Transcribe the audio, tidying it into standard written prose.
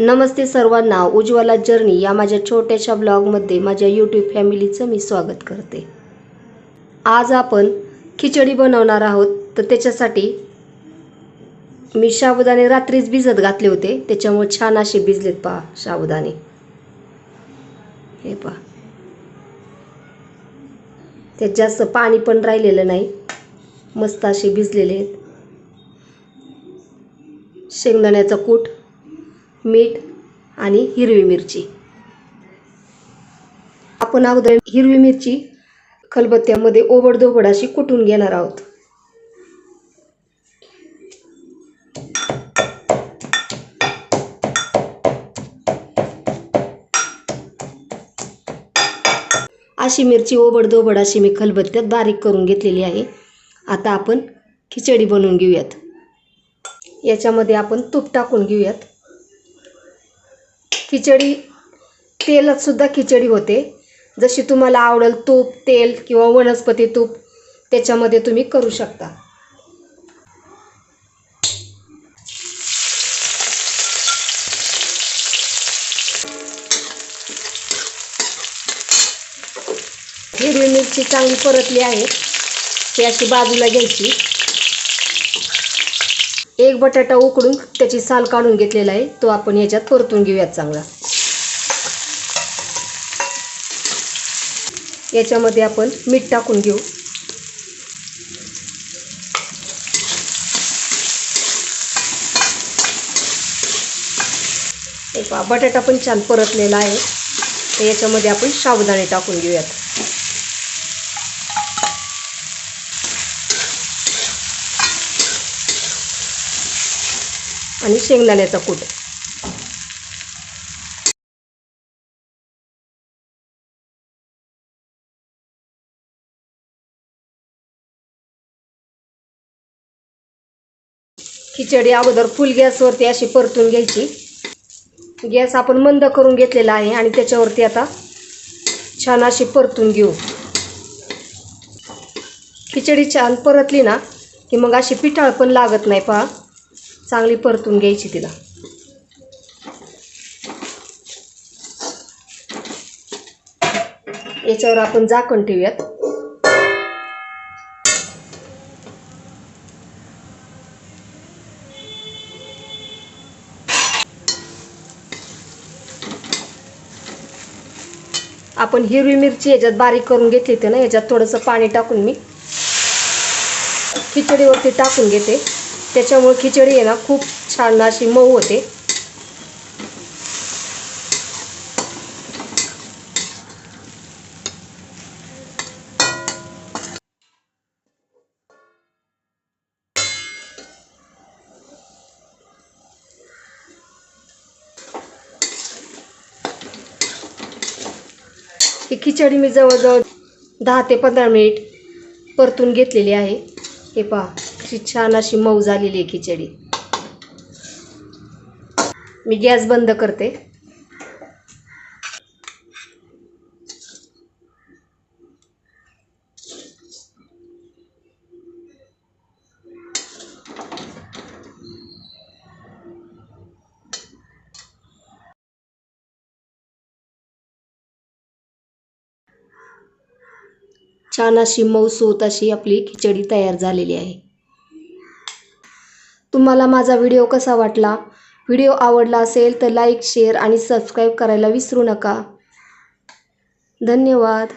नमस्ते सर्वांना, उज्ज्वला जर्नी या माझ्या छोट्याशा ब्लॉगमध्ये माझ्या यूट्यूब फॅमिलीचं मी स्वागत करते। आज आपण खिचडी बनवणार आहोत। तर त्याच्यासाठी मी साबुदाणे रात्रीच भिजत घातले होते, त्याच्यामुळे छान असे भिजलेत पहा साबुदाणे। हे पहा, त्यात जास्त पाणी पण राहिलेलं नाही, मस्त असे भिजलेले आहेत। शेंगदाण्याचा कूट, मीठ आणि हिरवी मिरची। आपण अगोदर हिरवी मिरची खलबत्त्यामध्ये ओबडधोबड अशी कुटून घेणार आहोत। अशी मिरची ओबडधोबड अशी मी खलबत्त्यात बारीक करून घेतलेली आहे। आता आपण खिचडी बनवून घेऊयात। याच्यामध्ये आपण तूप टाकून घेऊयात। खिचडी तेलात सुद्धा खिचडी होते, जशी तुम्हाला आवडेल तूप, तेल किंवा वनस्पती तूप त्याच्यामध्ये तुम्ही करू शकता। हिरवी मिरची चांगली परतली आहे, ती अशी बाजूला घ्यायची। एक बटाटा उकडून त्याची साल काढून घेतलेला आहे, तो आपण याच्यात परतून घेऊयात चांगला। याच्यामध्ये आपण मीठ टाकून घेऊ। हे पहा, बटाटा पण छान परतलेला आहे। तर याच्यामध्ये आपण साबुदाणे टाकून घेऊयात। आणि शेंगदाण्याचा कूट। खिचडी अगोदर फुल गॅसवरती अशी परतून घ्यायची। गॅस आपण मंद करून घेतलेला आहे आणि त्याच्यावरती आता छान अशी परतून घेऊ। खिचडी छान परतली ना की मग अशी पिठाळ पण लागत नाही। पहा, चांगली परतून घ्यायची तिला। याच्यावर आपण झाकण ठेवूयात। आपण हिरवी मिरची याच्यात बारीक करून घेतली होती ना, याच्यात थोडंसं पाणी टाकून मी खिचडीवरती टाकून घेते। त्याच्यामुळे खिचडी आहे ना खूप छान अशी मऊ होते। ही खिचडी मी जवळजवळ 10 ते 15 मिनिट परतून घेतलेली आहे। हे पहा, कशी छान अशी मऊ झालेली आहे खिचडी। मी गॅस बंद करते। छान अशी मऊसूत अशी आपली खिचडी तयार झालेली आहे। तुम्हाला माझा व्हिडिओ कसा वाटला? व्हिडिओ आवडला असेल तर लाईक, शेअर आणि सबस्क्राईब करायला विसरू नका। धन्यवाद।